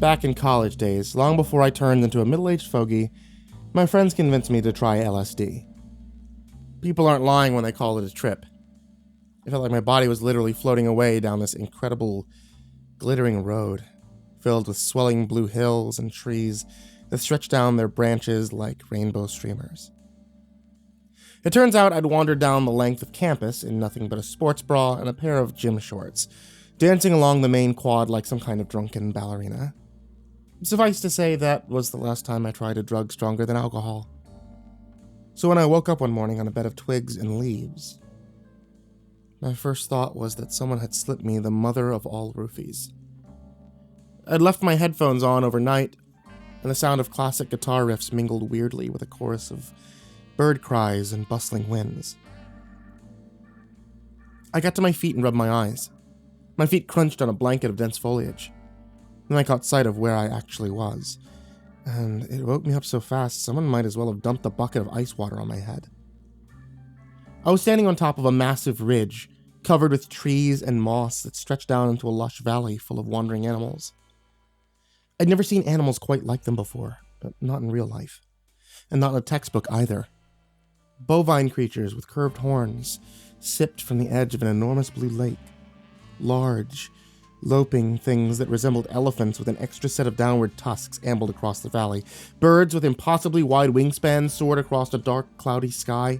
Back in college days, long before I turned into a middle-aged fogey, my friends convinced me to try LSD. People aren't lying when they call it a trip. I felt like my body was literally floating away down this incredible, glittering road, filled with swelling blue hills and trees that stretched down their branches like rainbow streamers. It turns out I'd wandered down the length of campus in nothing but a sports bra and a pair of gym shorts, dancing along the main quad like some kind of drunken ballerina. Suffice to say, that was the last time I tried a drug stronger than alcohol. So when I woke up one morning on a bed of twigs and leaves, my first thought was that someone had slipped me the mother of all roofies. I'd left my headphones on overnight, and the sound of classic guitar riffs mingled weirdly with a chorus of bird cries and bustling winds. I got to my feet and rubbed my eyes. My feet crunched on a blanket of dense foliage. Then I caught sight of where I actually was, and it woke me up so fast someone might as well have dumped a bucket of ice water on my head. I was standing on top of a massive ridge, covered with trees and moss that stretched down into a lush valley full of wandering animals. I'd never seen animals quite like them before, but not in real life, and not in a textbook either. Bovine creatures with curved horns sipped from the edge of an enormous blue lake. Large, loping things that resembled elephants with an extra set of downward tusks ambled across the valley. Birds with impossibly wide wingspans soared across a dark, cloudy sky.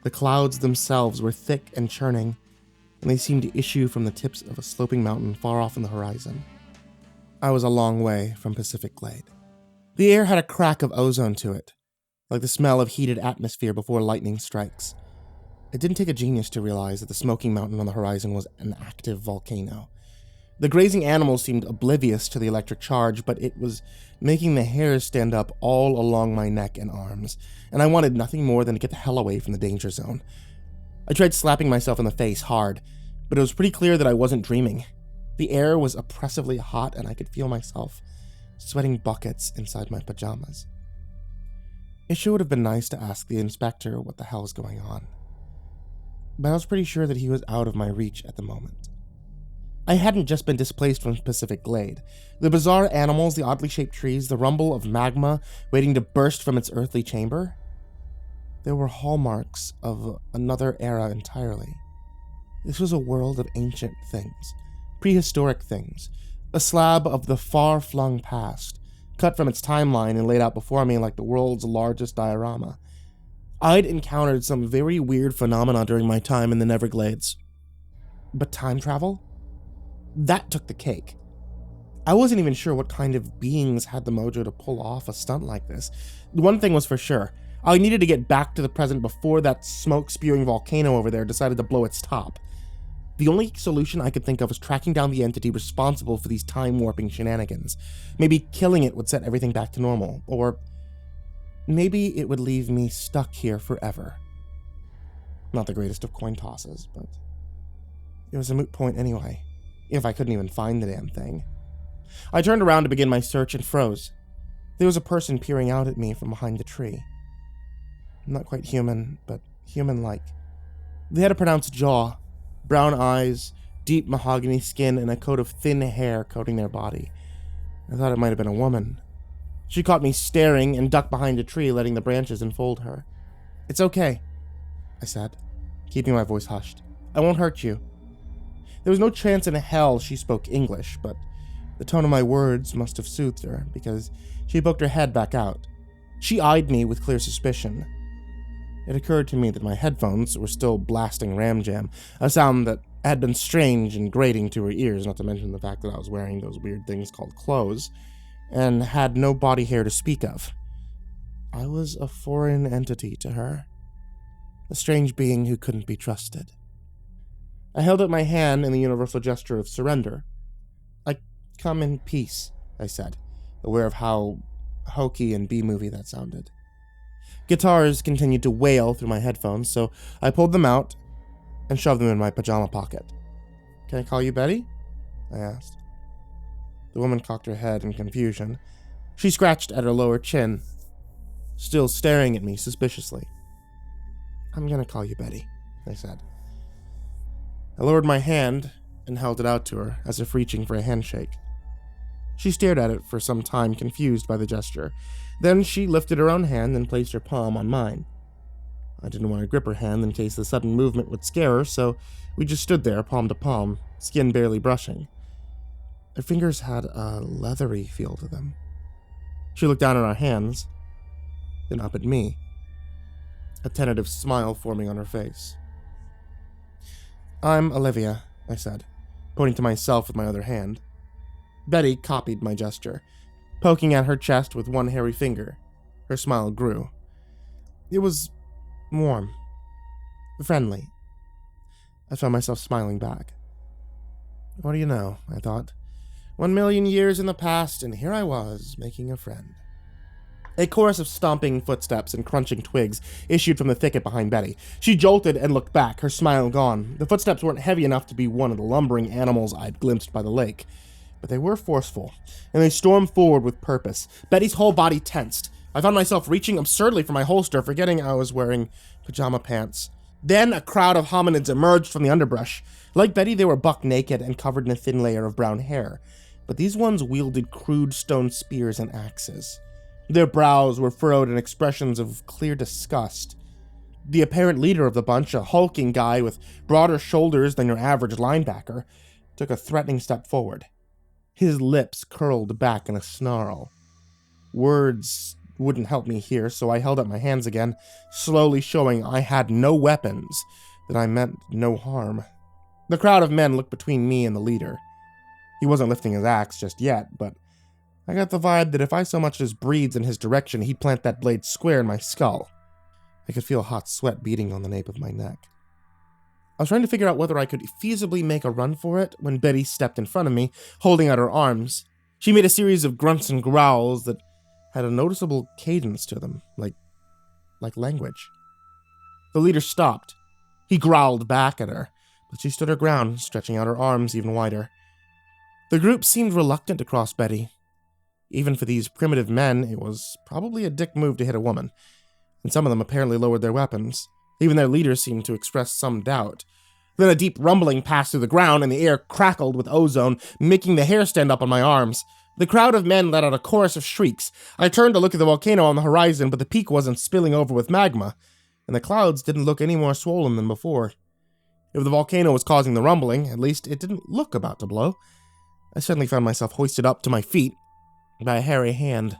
The clouds themselves were thick and churning, and they seemed to issue from the tips of a sloping mountain far off in the horizon. I was a long way from Pacific Glade. The air had a crack of ozone to it, like the smell of heated atmosphere before lightning strikes. It didn't take a genius to realize that the smoking mountain on the horizon was an active volcano. The grazing animals seemed oblivious to the electric charge, but it was making the hairs stand up all along my neck and arms, and I wanted nothing more than to get the hell away from the danger zone. I tried slapping myself in the face hard, but it was pretty clear that I wasn't dreaming. The air was oppressively hot, and I could feel myself sweating buckets inside my pajamas. It sure would have been nice to ask the inspector what the hell was going on, but I was pretty sure that he was out of my reach at the moment. I hadn't just been displaced from Pacific Glade. The bizarre animals, the oddly shaped trees, the rumble of magma waiting to burst from its earthly chamber. They were hallmarks of another era entirely. This was a world of ancient things, prehistoric things, a slab of the far-flung past, cut from its timeline and laid out before me like the world's largest diorama. I'd encountered some very weird phenomena during my time in the Neverglades. But time travel? That took the cake. I wasn't even sure what kind of beings had the mojo to pull off a stunt like this. One thing was for sure. I needed to get back to the present before that smoke-spewing volcano over there decided to blow its top. The only solution I could think of was tracking down the entity responsible for these time-warping shenanigans. Maybe killing it would set everything back to normal, or maybe it would leave me stuck here forever. Not the greatest of coin tosses, but it was a moot point anyway, if I couldn't even find the damn thing. I turned around to begin my search and froze. There was a person peering out at me from behind the tree. Not quite human, but human-like. They had a pronounced jaw, brown eyes, deep mahogany skin, and a coat of thin hair coating their body. I thought it might have been a woman. She caught me staring and ducked behind a tree, letting the branches enfold her. "It's okay," I said, keeping my voice hushed. "I won't hurt you." There was no chance in hell she spoke English, but the tone of my words must have soothed her, because she poked her head back out. She eyed me with clear suspicion. It occurred to me that my headphones were still blasting Ram Jam, a sound that had been strange and grating to her ears, not to mention the fact that I was wearing those weird things called clothes, and had no body hair to speak of. I was a foreign entity to her, a strange being who couldn't be trusted. I held out my hand in the universal gesture of surrender. "I come in peace," I said, aware of how hokey and B-movie that sounded. Guitars continued to wail through my headphones, so I pulled them out and shoved them in my pajama pocket. "Can I call you Betty?" I asked. The woman cocked her head in confusion. She scratched at her lower chin, still staring at me suspiciously. "I'm gonna call you Betty," I said. I lowered my hand and held it out to her, as if reaching for a handshake. She stared at it for some time, confused by the gesture. Then she lifted her own hand and placed her palm on mine. I didn't want to grip her hand in case the sudden movement would scare her, so we just stood there, palm to palm, skin barely brushing. Her fingers had a leathery feel to them. She looked down at our hands, then up at me, a tentative smile forming on her face. "I'm Olivia," I said, pointing to myself with my other hand. Betty copied my gesture, poking at her chest with one hairy finger. Her smile grew. It was warm, friendly. I found myself smiling back. What do you know, I thought. 1,000,000 years in the past, and here I was, making a friend. A chorus of stomping footsteps and crunching twigs issued from the thicket behind Betty. She jolted and looked back, her smile gone. The footsteps weren't heavy enough to be one of the lumbering animals I'd glimpsed by the lake, but they were forceful, and they stormed forward with purpose. Betty's whole body tensed. I found myself reaching absurdly for my holster, forgetting I was wearing pajama pants. Then a crowd of hominids emerged from the underbrush. Like Betty, they were buck naked and covered in a thin layer of brown hair, but these ones wielded crude stone spears and axes. Their brows were furrowed in expressions of clear disgust. The apparent leader of the bunch, a hulking guy with broader shoulders than your average linebacker, took a threatening step forward. His lips curled back in a snarl. Words wouldn't help me here, so I held up my hands again, slowly showing I had no weapons, that I meant no harm. The crowd of men looked between me and the leader. He wasn't lifting his axe just yet, but I got the vibe that if I so much as breathed in his direction, he'd plant that blade square in my skull. I could feel hot sweat beating on the nape of my neck. I was trying to figure out whether I could feasibly make a run for it when Betty stepped in front of me, holding out her arms. She made a series of grunts and growls that had a noticeable cadence to them, like language. The leader stopped. He growled back at her, but she stood her ground, stretching out her arms even wider. The group seemed reluctant to cross Betty. Even for these primitive men, it was probably a dick move to hit a woman, and some of them apparently lowered their weapons. Even their leaders seemed to express some doubt. Then a deep rumbling passed through the ground, and the air crackled with ozone, making the hair stand up on my arms. The crowd of men let out a chorus of shrieks. I turned to look at the volcano on the horizon, but the peak wasn't spilling over with magma, and the clouds didn't look any more swollen than before. If the volcano was causing the rumbling, at least it didn't look about to blow. I suddenly found myself hoisted up to my feet by a hairy hand.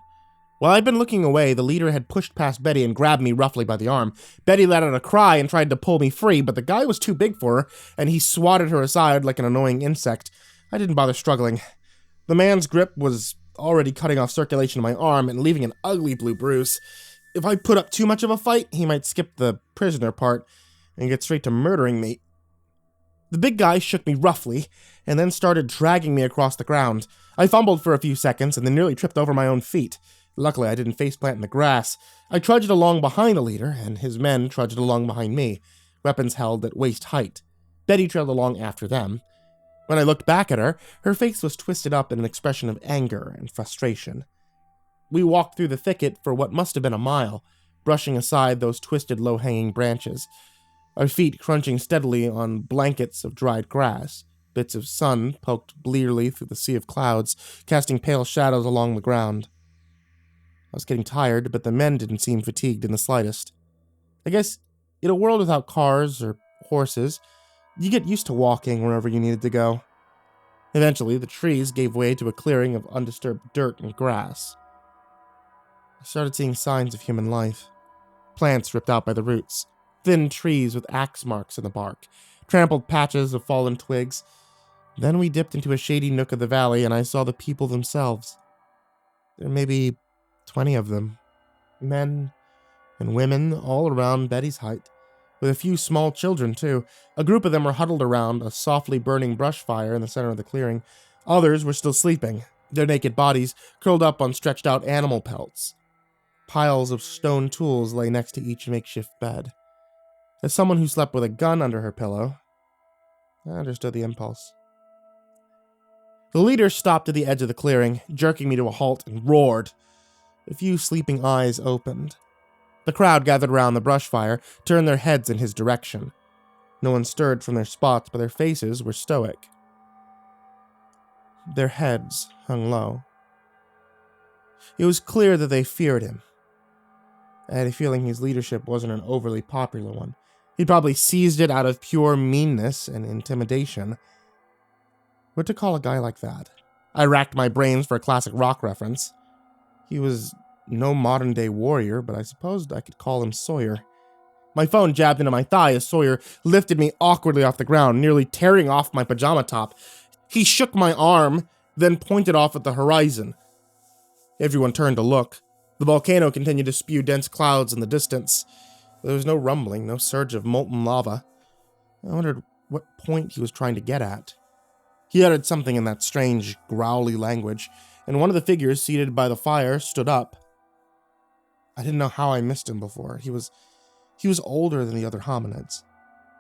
While I'd been looking away, the leader had pushed past Betty and grabbed me roughly by the arm. Betty let out a cry and tried to pull me free, but the guy was too big for her, and he swatted her aside like an annoying insect. I didn't bother struggling. The man's grip was already cutting off circulation in my arm and leaving an ugly blue bruise. If I put up too much of a fight, he might skip the prisoner part and get straight to murdering me. The big guy shook me roughly, and then started dragging me across the ground. I fumbled for a few seconds and then nearly tripped over my own feet. Luckily, I didn't faceplant in the grass. I trudged along behind the leader, and his men trudged along behind me, weapons held at waist height. Betty trailed along after them. When I looked back at her, her face was twisted up in an expression of anger and frustration. We walked through the thicket for what must have been a mile, brushing aside those twisted, low-hanging branches, our feet crunching steadily on blankets of dried grass. Bits of sun poked blearily through the sea of clouds, casting pale shadows along the ground. I was getting tired, but the men didn't seem fatigued in the slightest. I guess, in a world without cars or horses, you get used to walking wherever you needed to go. Eventually, the trees gave way to a clearing of undisturbed dirt and grass. I started seeing signs of human life. Plants ripped out by the roots, thin trees with axe marks in the bark, trampled patches of fallen twigs. Then we dipped into a shady nook of the valley, and I saw the people themselves. There may be 20 of them, men and women all around Betty's height, with a few small children, too. A group of them were huddled around a softly burning brush fire in the center of the clearing. Others were still sleeping, their naked bodies curled up on stretched-out animal pelts. Piles of stone tools lay next to each makeshift bed. As someone who slept with a gun under her pillow, I understood the impulse. The leader stopped at the edge of the clearing, jerking me to a halt, and roared. A few sleeping eyes opened. The crowd gathered around the brush fire, turned their heads in his direction. No one stirred from their spots, but their faces were stoic. Their heads hung low. It was clear that they feared him. I had a feeling his leadership wasn't an overly popular one. He'd probably seized it out of pure meanness and intimidation. What to call a guy like that? I racked my brains for a classic rock reference. He was no modern-day warrior, but I supposed I could call him Sawyer. My phone jabbed into my thigh as Sawyer lifted me awkwardly off the ground, nearly tearing off my pajama top. He shook my arm, then pointed off at the horizon. Everyone turned to look. The volcano continued to spew dense clouds in the distance. There was no rumbling, no surge of molten lava. I wondered what point he was trying to get at. He uttered something in that strange, growly language, and one of the figures seated by the fire stood up. I didn't know how I missed him before. He was older than the other hominids,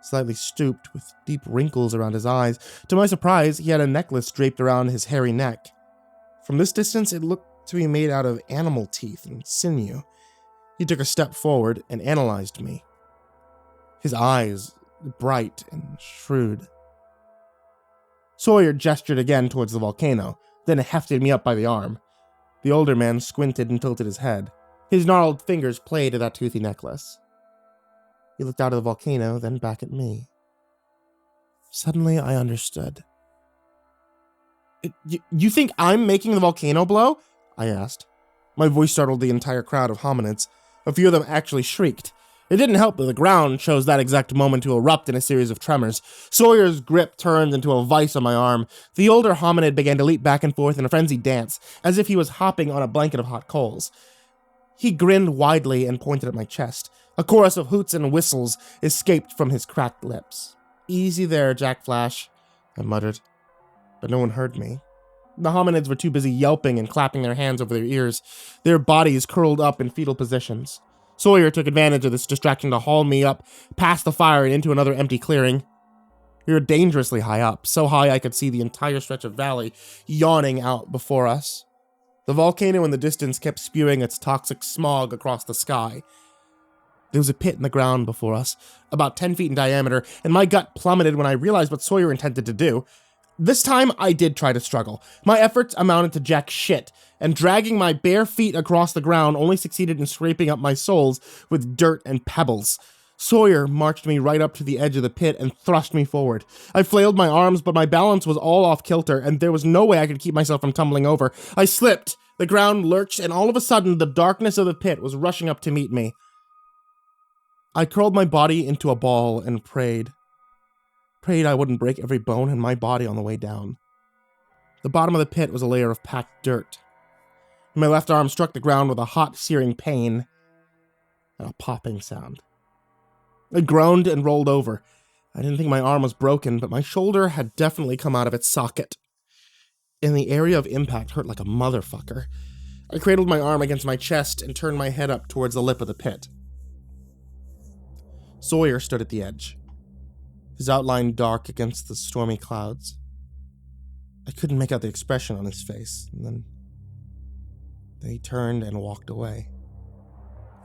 slightly stooped, with deep wrinkles around his eyes. To my surprise, he had a necklace draped around his hairy neck. From this distance, it looked to be made out of animal teeth and sinew. He took a step forward and analyzed me. His eyes, bright and shrewd. Sawyer gestured again towards the volcano, then hefted me up by the arm. The older man squinted and tilted his head. His gnarled fingers played at that toothy necklace. He looked out of the volcano, then back at me. Suddenly, I understood. You think I'm making the volcano blow? I asked. My voice startled the entire crowd of hominids. A few of them actually shrieked. It didn't help that the ground chose that exact moment to erupt in a series of tremors. Sawyer's grip turned into a vice on my arm. The older hominid began to leap back and forth in a frenzied dance, as if he was hopping on a blanket of hot coals. He grinned widely and pointed at my chest. A chorus of hoots and whistles escaped from his cracked lips. "Easy there, Jack Flash," I muttered. But no one heard me. The hominids were too busy yelping and clapping their hands over their ears, their bodies curled up in fetal positions. Sawyer took advantage of this distraction to haul me up past the fire and into another empty clearing. We were dangerously high up, so high I could see the entire stretch of valley yawning out before us. The volcano in the distance kept spewing its toxic smog across the sky. There was a pit in the ground before us, about 10 feet in diameter, and my gut plummeted when I realized what Sawyer intended to do. This time, I did try to struggle. My efforts amounted to jack shit, and dragging my bare feet across the ground only succeeded in scraping up my soles with dirt and pebbles. Sawyer marched me right up to the edge of the pit and thrust me forward. I flailed my arms, but my balance was all off kilter, and there was no way I could keep myself from tumbling over. I slipped, the ground lurched, and all of a sudden, the darkness of the pit was rushing up to meet me. I curled my body into a ball and prayed. Prayed I wouldn't break every bone in my body on the way down. The bottom of the pit was a layer of packed dirt. My left arm struck the ground with a hot, searing pain and a popping sound. I groaned and rolled over. I didn't think my arm was broken, but my shoulder had definitely come out of its socket. And the area of impact hurt like a motherfucker. I cradled my arm against my chest and turned my head up towards the lip of the pit. Sawyer stood at the edge, his outline dark against the stormy clouds. I couldn't make out the expression on his face, and then he turned and walked away,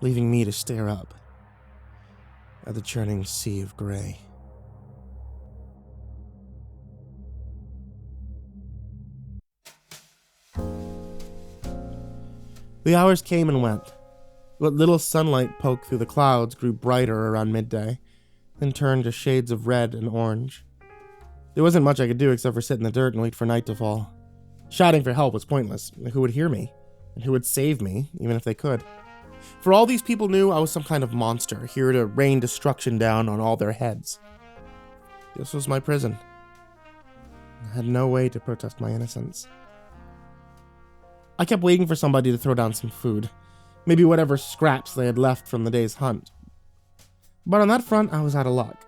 leaving me to stare up at the churning sea of gray. The hours came and went. What little sunlight poked through the clouds grew brighter around midday, then turned to shades of red and orange. There wasn't much I could do except for sit in the dirt and wait for night to fall. Shouting for help was pointless. Who would hear me? And who would save me, even if they could? For all these people knew I was some kind of monster, here to rain destruction down on all their heads. This was my prison. I had no way to protest my innocence. I kept waiting for somebody to throw down some food. Maybe whatever scraps they had left from the day's hunt. But on that front, I was out of luck.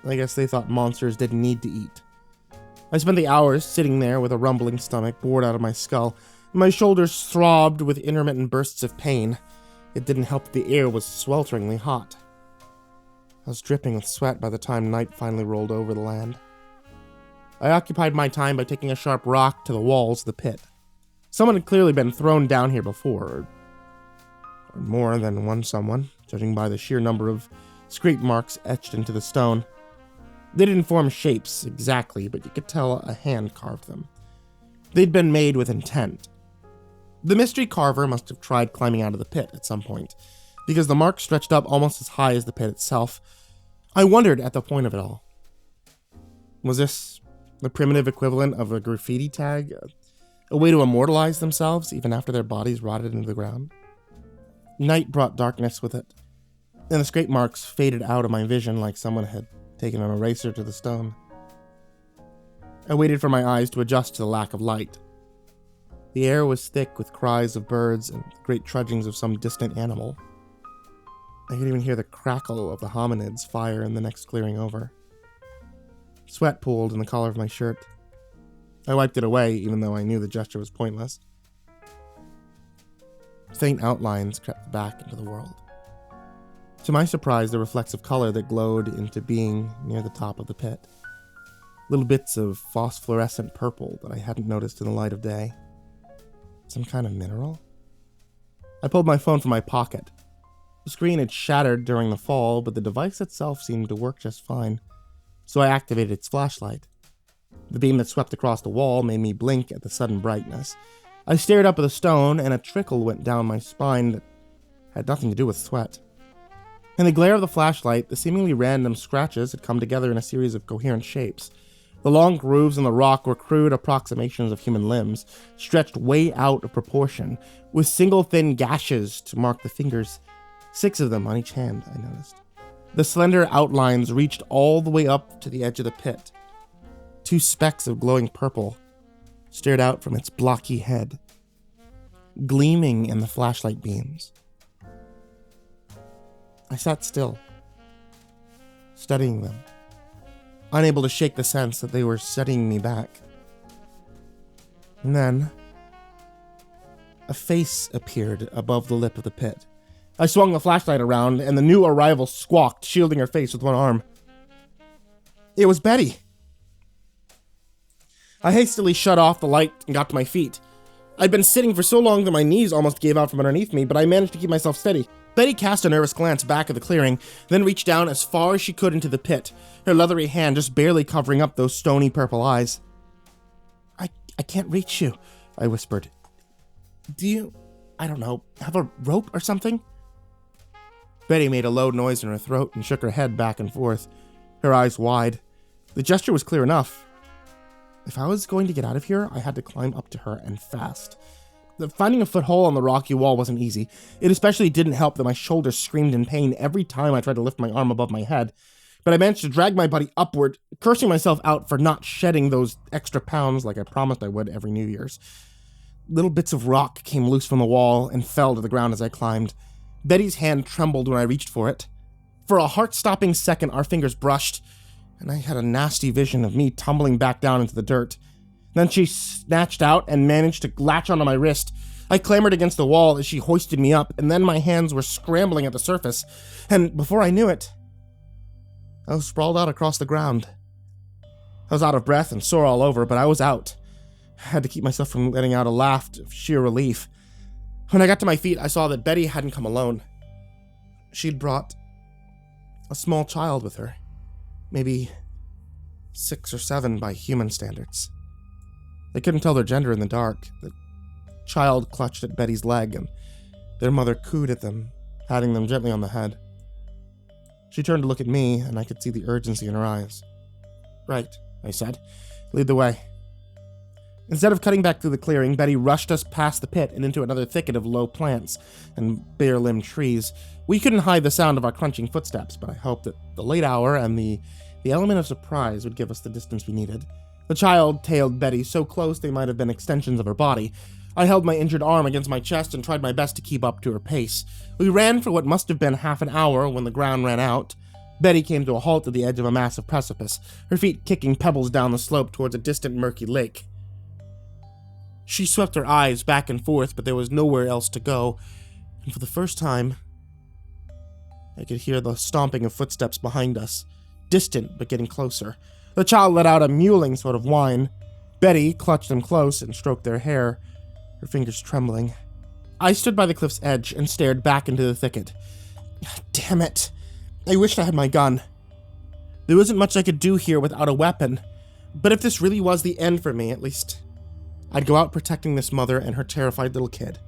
I guess they thought monsters didn't need to eat. I spent the hours sitting there with a rumbling stomach, bored out of my skull. My shoulders throbbed with intermittent bursts of pain. It didn't help that the air was swelteringly hot. I was dripping with sweat by the time night finally rolled over the land. I occupied my time by taking a sharp rock to the walls of the pit. Someone had clearly been thrown down here before, or more than one someone, judging by the sheer number of scrape marks etched into the stone. They didn't form shapes exactly, but you could tell a hand carved them. They'd been made with intent. The mystery carver must have tried climbing out of the pit at some point, because the mark stretched up almost as high as the pit itself. I wondered at the point of it all. Was this the primitive equivalent of a graffiti tag? A way to immortalize themselves even after their bodies rotted into the ground? Night brought darkness with it, and the scrape marks faded out of my vision like someone had taken an eraser to the stone. I waited for my eyes to adjust to the lack of light. The air was thick with cries of birds and great trudgings of some distant animal. I could even hear the crackle of the hominids fire in the next clearing over. Sweat pooled in the collar of my shirt. I wiped it away, even though I knew the gesture was pointless. Faint outlines crept back into the world. To my surprise, the reflexive color that glowed into being near the top of the pit. Little bits of phosphorescent purple that I hadn't noticed in the light of day. Some kind of mineral? I pulled my phone from my pocket. The screen had shattered during the fall, but the device itself seemed to work just fine, so I activated its flashlight. The beam that swept across the wall made me blink at the sudden brightness. I stared up at the stone, and a trickle went down my spine that had nothing to do with sweat. In the glare of the flashlight, the seemingly random scratches had come together in a series of coherent shapes. The long grooves in the rock were crude approximations of human limbs, stretched way out of proportion, with single thin gashes to mark the fingers, 6 of them on each hand, I noticed. The slender outlines reached all the way up to the edge of the pit. 2 specks of glowing purple stared out from its blocky head, gleaming in the flashlight beams. I sat still, studying them, unable to shake the sense that they were setting me back. And then, a face appeared above the lip of the pit. I swung the flashlight around, and the new arrival squawked, shielding her face with one arm. It was Betty. I hastily shut off the light and got to my feet. I'd been sitting for so long that my knees almost gave out from underneath me, but I managed to keep myself steady. Betty cast a nervous glance back at the clearing, then reached down as far as she could into the pit, her leathery hand just barely covering up those stony purple eyes. I can't reach you, I whispered. Do you, I don't know, have a rope or something? Betty made a low noise in her throat and shook her head back and forth, her eyes wide. The gesture was clear enough. If I was going to get out of here, I had to climb up to her and fast. Finding a foothold on the rocky wall wasn't easy. It especially didn't help that my shoulders screamed in pain every time I tried to lift my arm above my head. But I managed to drag my body upward, cursing myself out for not shedding those extra pounds like I promised I would every New Year's. Little bits of rock came loose from the wall and fell to the ground as I climbed. Betty's hand trembled when I reached for it. For a heart-stopping second, our fingers brushed, and I had a nasty vision of me tumbling back down into the dirt. Then she snatched out and managed to latch onto my wrist. I clambered against the wall as she hoisted me up, and then my hands were scrambling at the surface. And before I knew it, I was sprawled out across the ground. I was out of breath and sore all over, but I was out. I had to keep myself from letting out a laugh of sheer relief. When I got to my feet, I saw that Betty hadn't come alone. She'd brought a small child with her. Maybe 6 or 7 by human standards. They couldn't tell their gender in the dark. The child clutched at Betty's leg, and their mother cooed at them, patting them gently on the head. She turned to look at me, and I could see the urgency in her eyes. Right, I said. Lead the way. Instead of cutting back through the clearing, Betty rushed us past the pit and into another thicket of low plants and bare-limbed trees. We couldn't hide the sound of our crunching footsteps, but I hoped that the late hour and the element of surprise would give us the distance we needed. The child tailed Betty so close they might have been extensions of her body. I held my injured arm against my chest and tried my best to keep up to her pace. We ran for what must have been half an hour when the ground ran out. Betty came to a halt at the edge of a massive precipice, her feet kicking pebbles down the slope towards a distant murky lake. She swept her eyes back and forth, but there was nowhere else to go, and for the first time, I could hear the stomping of footsteps behind us, distant but getting closer. The child let out a mewling sort of whine. Betty clutched them close and stroked their hair, her fingers trembling. I stood by the cliff's edge and stared back into the thicket. Damn it. I wished I had my gun. There wasn't much I could do here without a weapon, but if this really was the end for me, at least I'd go out protecting this mother and her terrified little kid.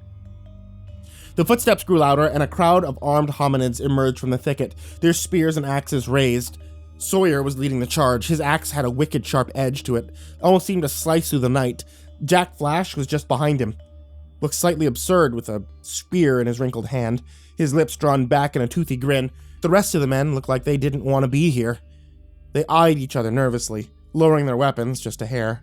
The footsteps grew louder, and a crowd of armed hominids emerged from the thicket, their spears and axes raised. Sawyer was leading the charge. His axe had a wicked sharp edge to it, almost seemed to slice through the night. Jack Flash was just behind him. Looked slightly absurd with a spear in his wrinkled hand, his lips drawn back in a toothy grin. The rest of the men looked like they didn't want to be here. They eyed each other nervously, lowering their weapons just a hair.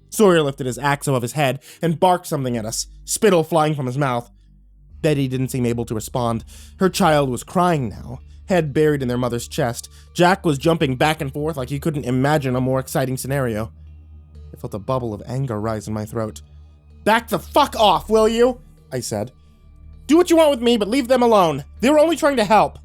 Sawyer lifted his axe above his head and barked something at us, spittle flying from his mouth. Betty didn't seem able to respond. Her child was crying now, head buried in their mother's chest. Jack was jumping back and forth like he couldn't imagine a more exciting scenario. I felt a bubble of anger rise in my throat. "Back the fuck off, will you?" I said. "Do what you want with me, but leave them alone. They were only trying to help."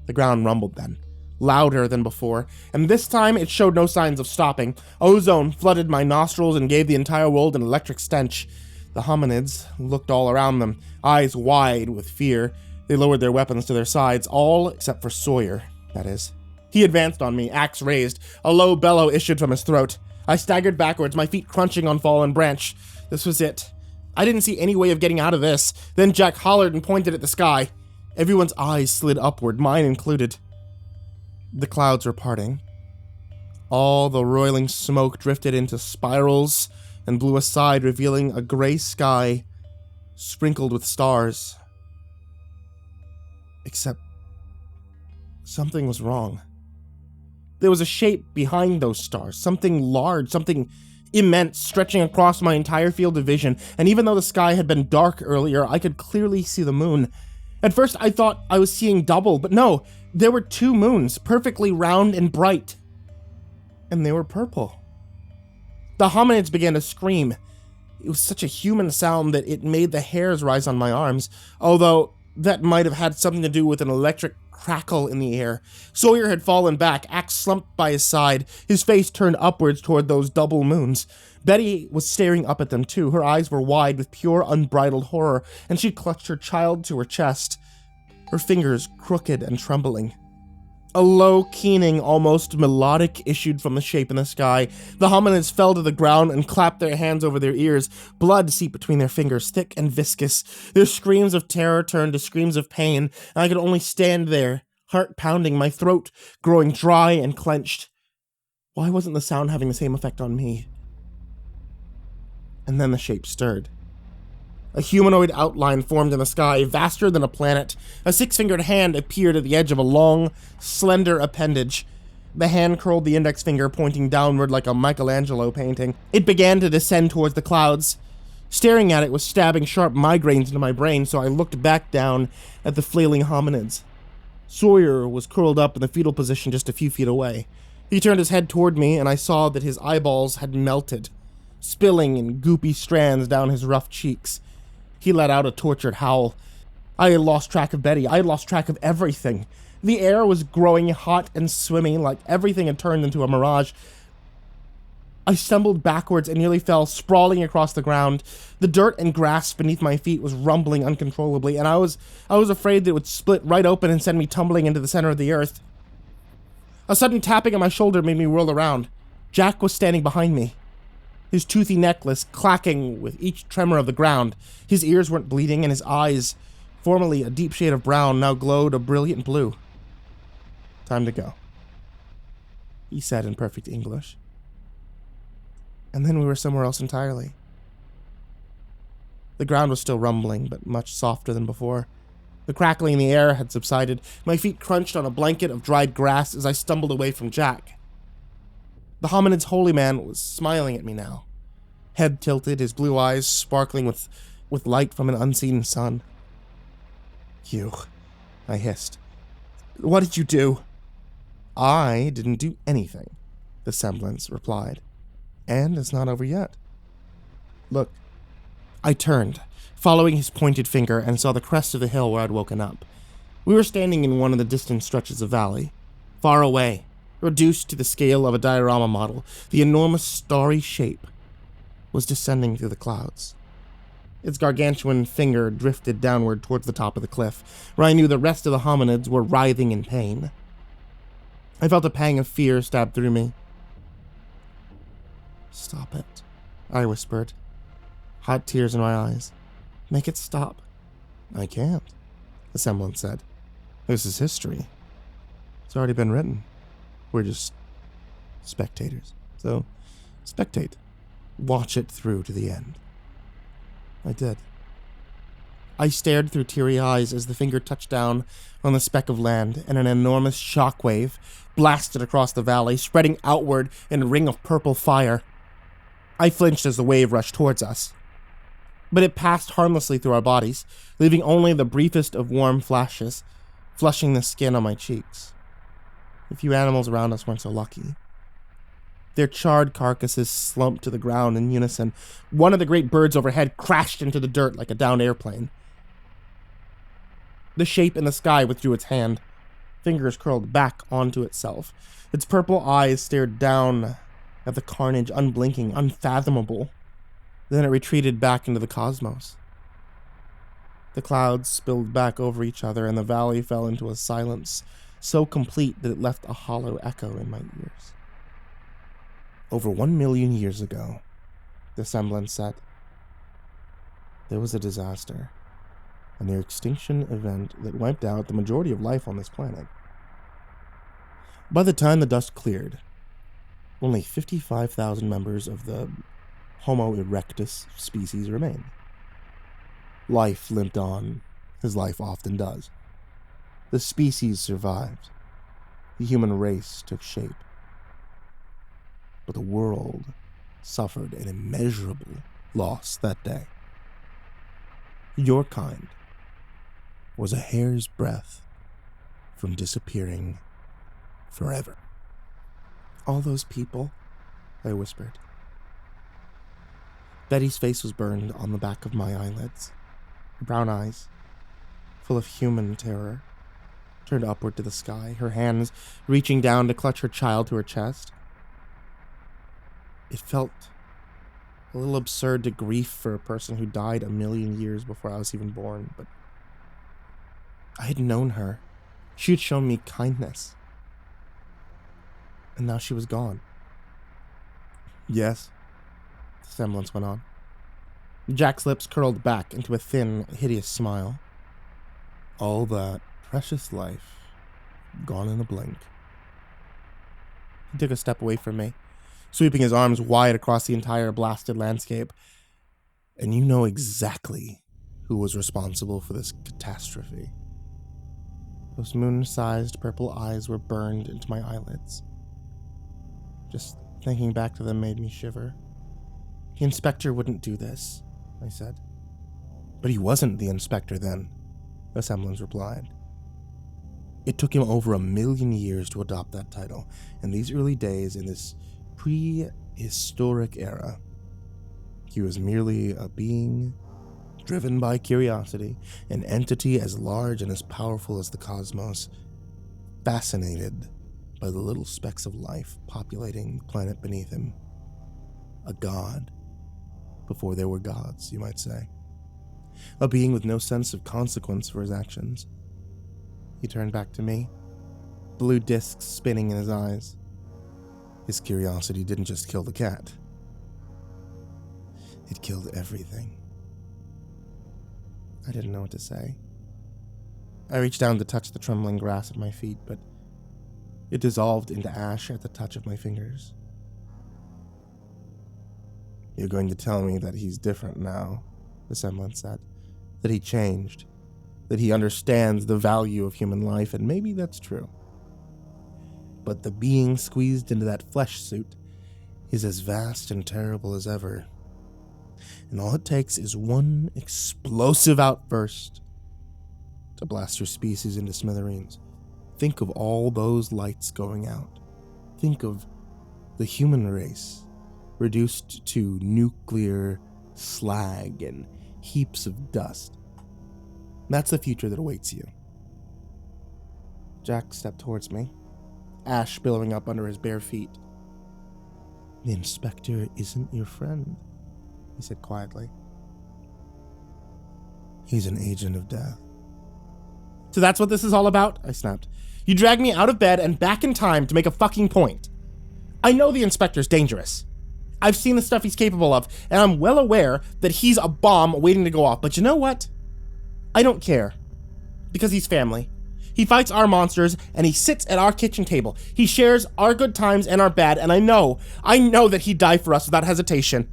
The ground rumbled then, louder than before, and this time it showed no signs of stopping. Ozone flooded my nostrils and gave the entire world an electric stench. The hominids looked all around them, eyes wide with fear. They lowered their weapons to their sides, all except for Sawyer, that is. He advanced on me, axe raised. A low bellow issued from his throat. I staggered backwards, my feet crunching on fallen branch. This was it. I didn't see any way of getting out of this. Then Jack hollered and pointed at the sky. Everyone's eyes slid upward, mine included. The clouds were parting. All the roiling smoke drifted into spirals and blew aside, revealing a gray sky sprinkled with stars. Except something was wrong. There was a shape behind those stars, something large, something immense, stretching across my entire field of vision, and even though the sky had been dark earlier, I could clearly see the moon. At first I thought I was seeing double, but no, there were two moons, perfectly round and bright. And they were purple. The hominids began to scream. It was such a human sound that it made the hairs rise on my arms, although that might have had something to do with an electric crackle in the air. Sawyer had fallen back, axe slumped by his side, his face turned upwards toward those double moons. Betty was staring up at them too. Her eyes were wide with pure, unbridled horror, and she clutched her child to her chest, her fingers crooked and trembling. A low, keening, almost melodic issued from the shape in the sky. The hominids fell to the ground and clapped their hands over their ears. Blood seeped between their fingers, thick and viscous. Their screams of terror turned to screams of pain, and I could only stand there, heart pounding, my throat growing dry and clenched. Why wasn't the sound having the same effect on me? And then the shape stirred. A humanoid outline formed in the sky, vaster than a planet. A six-fingered hand appeared at the edge of a long, slender appendage. The hand curled the index finger, pointing downward like a Michelangelo painting. It began to descend towards the clouds. Staring at it was stabbing sharp migraines into my brain, so I looked back down at the flailing hominids. Sawyer was curled up in the fetal position just a few feet away. He turned his head toward me, and I saw that his eyeballs had melted, spilling in goopy strands down his rough cheeks. He let out a tortured howl. I had lost track of Betty. I had lost track of everything. The air was growing hot and swimming, like everything had turned into a mirage. I stumbled backwards and nearly fell, sprawling across the ground. The dirt and grass beneath my feet was rumbling uncontrollably, and I was afraid that it would split right open and send me tumbling into the center of the earth. A sudden tapping on my shoulder made me whirl around. Jack was standing behind me, his toothy necklace clacking with each tremor of the ground. His ears weren't bleeding, and his eyes, formerly a deep shade of brown, now glowed a brilliant blue. "Time to go," he said in perfect English. And then we were somewhere else entirely. The ground was still rumbling, but much softer than before. The crackling in the air had subsided. My feet crunched on a blanket of dried grass as I stumbled away from Jack. The hominid's holy man was smiling at me now, head tilted, his blue eyes sparkling with light from an unseen sun. "You," I hissed. "What did you do?" "I didn't do anything," the semblance replied. "And it's not over yet. Look." I turned, following his pointed finger, and saw the crest of the hill where I'd woken up. We were standing in one of the distant stretches of valley. Far away, reduced to the scale of a diorama model, the enormous starry shape was descending through the clouds. Its gargantuan finger drifted downward towards the top of the cliff, where I knew the rest of the hominids were writhing in pain. I felt a pang of fear stab through me. "Stop it," I whispered, hot tears in my eyes. Make it stop. I can't, the semblance said. This is history. It's already been written. We're just spectators. So, spectate. Watch it through to the end. I did. I stared through teary eyes as the finger touched down on the speck of land, and an enormous shockwave blasted across the valley, spreading outward in a ring of purple fire. I flinched as the wave rushed towards us. But it passed harmlessly through our bodies, leaving only the briefest of warm flashes, flushing the skin on my cheeks. The few animals around us weren't so lucky. Their charred carcasses slumped to the ground in unison. One of the great birds overhead crashed into the dirt like a downed airplane. The shape in the sky withdrew its hand, fingers curled back onto itself. Its purple eyes stared down at the carnage, unblinking, unfathomable. Then it retreated back into the cosmos. The clouds spilled back over each other, and the valley fell into a silence so complete that it left a hollow echo in my ears. Over 1 million years ago, the semblance said, there was a disaster, a near extinction event that wiped out the majority of life on this planet. By the time the dust cleared, only 55,000 members of the Homo erectus species remained. Life limped on, as life often does. The species survived. The human race took shape. But the world suffered an immeasurable loss that day. Your kind was a hair's breadth from disappearing forever. All those people, I whispered. Betty's face was burned on the back of my eyelids. Her brown eyes, full of human terror, turned upward to the sky, her hands reaching down to clutch her child to her chest. It felt a little absurd to grieve for a person who died 1 million years before I was even born, but I had known her. She had shown me kindness. And now she was gone. Yes, the semblance went on. Jack's lips curled back into a thin, hideous smile. All that precious life, gone in a blink. He took a step away from me, sweeping his arms wide across the entire blasted landscape. And you know exactly who was responsible for this catastrophe. Those moon-sized purple eyes were burned into my eyelids. Just thinking back to them made me shiver. The inspector wouldn't do this, I said. But he wasn't the inspector then, the semblance replied. It took him over 1 million years to adopt that title, and these early days in this prehistoric era, he was merely a being driven by curiosity, an entity as large and as powerful as the cosmos, fascinated by the little specks of life populating the planet beneath him. A god, before there were gods, you might say. A being with no sense of consequence for his actions. He turned back to me, blue discs spinning in his eyes. His curiosity didn't just kill the cat. It killed everything. I didn't know what to say. I reached down to touch the trembling grass at my feet, but it dissolved into ash at the touch of my fingers. You're going to tell me that he's different now, the semblance said. That he changed. That he understands the value of human life, and maybe that's true. But the being squeezed into that flesh suit is as vast and terrible as ever. And all it takes is one explosive outburst to blast your species into smithereens. Think of all those lights going out. Think of the human race reduced to nuclear slag and heaps of dust. That's the future that awaits you. Jack stepped towards me, ash billowing up under his bare feet. The inspector isn't your friend, he said quietly. He's an agent of death. So that's what this is all about? I snapped. You dragged me out of bed and back in time to make a fucking point. I know the inspector's dangerous. I've seen the stuff he's capable of, and I'm well aware that he's a bomb waiting to go off. But you know what? I don't care. Because he's family. He fights our monsters, and he sits at our kitchen table. He shares our good times and our bad, and I know that he'd die for us without hesitation.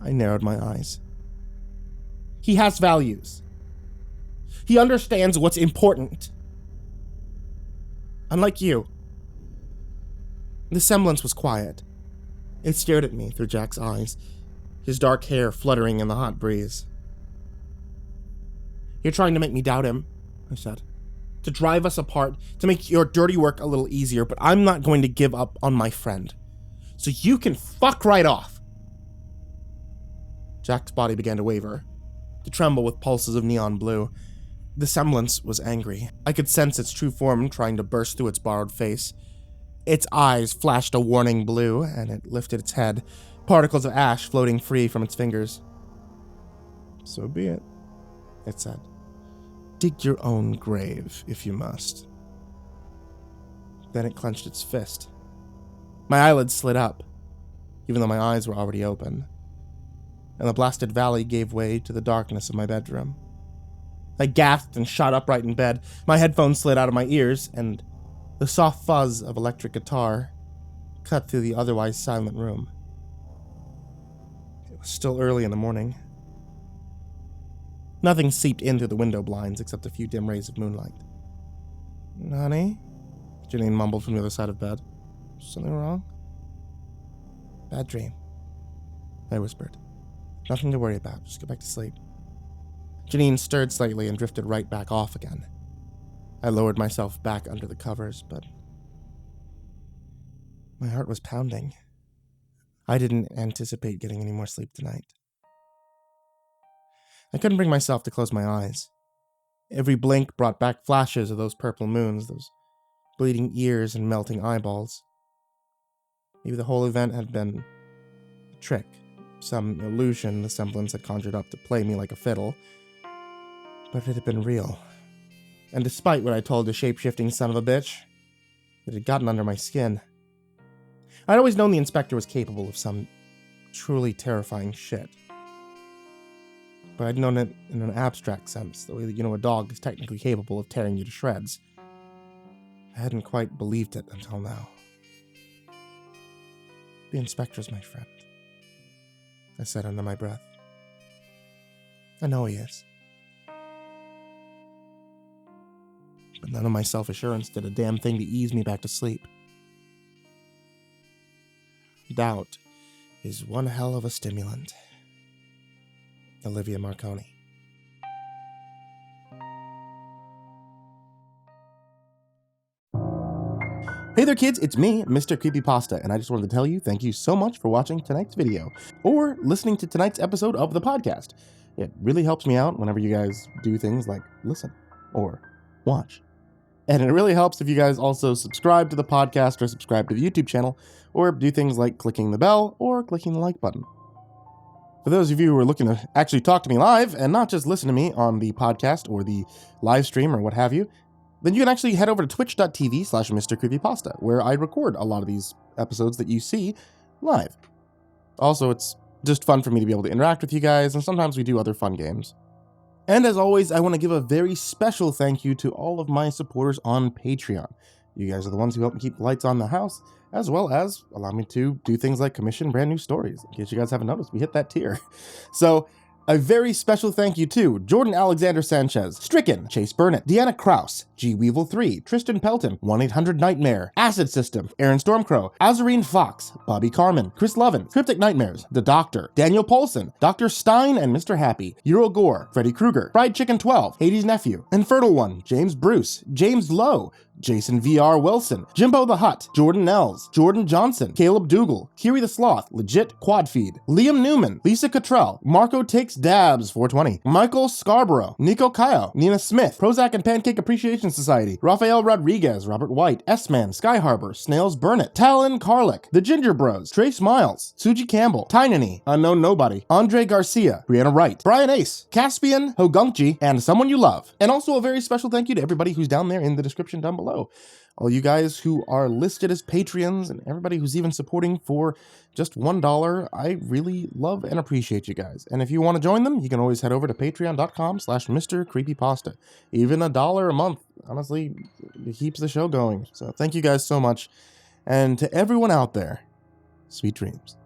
I narrowed my eyes. He has values. He understands what's important. Unlike you. The semblance was quiet. It stared at me through Jack's eyes, his dark hair fluttering in the hot breeze. You're trying to make me doubt him, I said. To drive us apart, to make your dirty work a little easier, but I'm not going to give up on my friend. So you can fuck right off. Jack's body began to waver, to tremble with pulses of neon blue. The semblance was angry. I could sense its true form trying to burst through its borrowed face. Its eyes flashed a warning blue, and it lifted its head, particles of ash floating free from its fingers. So be it, it said. Dig your own grave, if you must. Then it clenched its fist. My eyelids slid up, even though my eyes were already open, and the blasted valley gave way to the darkness of my bedroom. I gasped and shot upright in bed. My headphones slid out of my ears, and the soft fuzz of electric guitar cut through the otherwise silent room. It was still early in the morning. Nothing seeped in through the window blinds except a few dim rays of moonlight. Honey? Janine mumbled from the other side of bed. Something wrong? Bad dream, I whispered. Nothing to worry about. Just go back to sleep. Janine stirred slightly and drifted right back off again. I lowered myself back under the covers, but my heart was pounding. I didn't anticipate getting any more sleep tonight. I couldn't bring myself to close my eyes. Every blink brought back flashes of those purple moons, those bleeding ears and melting eyeballs. Maybe the whole event had been a trick, some illusion the semblance had conjured up to play me like a fiddle. But it had been real. And despite what I told the shape-shifting son of a bitch, it had gotten under my skin. I'd always known the inspector was capable of some truly terrifying shit. But I'd known it in an abstract sense, the way that, a dog is technically capable of tearing you to shreds. I hadn't quite believed it until now. The inspector's my friend, I said under my breath. I know he is. But none of my self-assurance did a damn thing to ease me back to sleep. Doubt is one hell of a stimulant. Olivia Marconi. Hey there kids, it's me, MrCreepyPasta, and I just wanted to tell you thank you so much for watching tonight's video, or listening to tonight's episode of the podcast. It really helps me out whenever you guys do things like listen or watch. And it really helps if you guys also subscribe to the podcast or subscribe to the YouTube channel, or do things like clicking the bell or clicking the like button. For those of you who are looking to actually talk to me live and not just listen to me on the podcast or the live stream or what have you, then you can actually head over to twitch.tv/MrCreepyPasta, where I record a lot of these episodes that you see live. Also, it's just fun for me to be able to interact with you guys, and sometimes we do other fun games. And as always, I want to give a very special thank you to all of my supporters on Patreon. You guys are the ones who help me keep the lights on in the house, as well as allow me to do things like commission brand new stories. In case you guys haven't noticed, we hit that tier. So, a very special thank you to Jordan Alexander Sanchez, Stricken, Chase Burnett, Deanna Kraus, G Weevil 3, Tristan Pelton, 1-800-Nightmare, Acid System, Aaron Stormcrow, Azurine Fox, Bobby Karman, Chris Lovins, Cryptic Nightmares, The Doctor, Daniel Polson, Dr. Stein and Mr. Happy, Eurogore, Freddy Krueger, Fried Chicken 12, Hades Nephew, InfernalOne, James Bruce, James Lowe, Jason VR Wilson, JimboTheHutt, Jordan Nels, Jordan Johnson, Caleb Dougal, Kiri the Sloth, Legit Quadfeed, Liam Newman, Lisa Cottrell, Marco Takes Dabs 420, Michael Scharbrough, Nico Kayo, Nina Smith, Prozac and Pancake Appreciation Society, Rafael Rodriguez, Robert White, S-Man, Sky Harbor, Snails Burnett, Talon Karlik, The Ginger Bros, Trace Miles, Tsuji Campbell, Tynannie, Unknown Nobody, Andre Garcia, Brianna Wright, Brian Ace, Caspian, Hogunkji, and Someone You Love. And also a very special thank you to everybody who's down there in the description down below. All you guys who are listed as Patreons and everybody who's even supporting for just $1, I really love and appreciate you guys. And if you want to join them, you can always head over to patreon.com/MrCreepyPasta. Even $1 a month, honestly, it keeps the show going. So thank you guys so much. And to everyone out there, sweet dreams.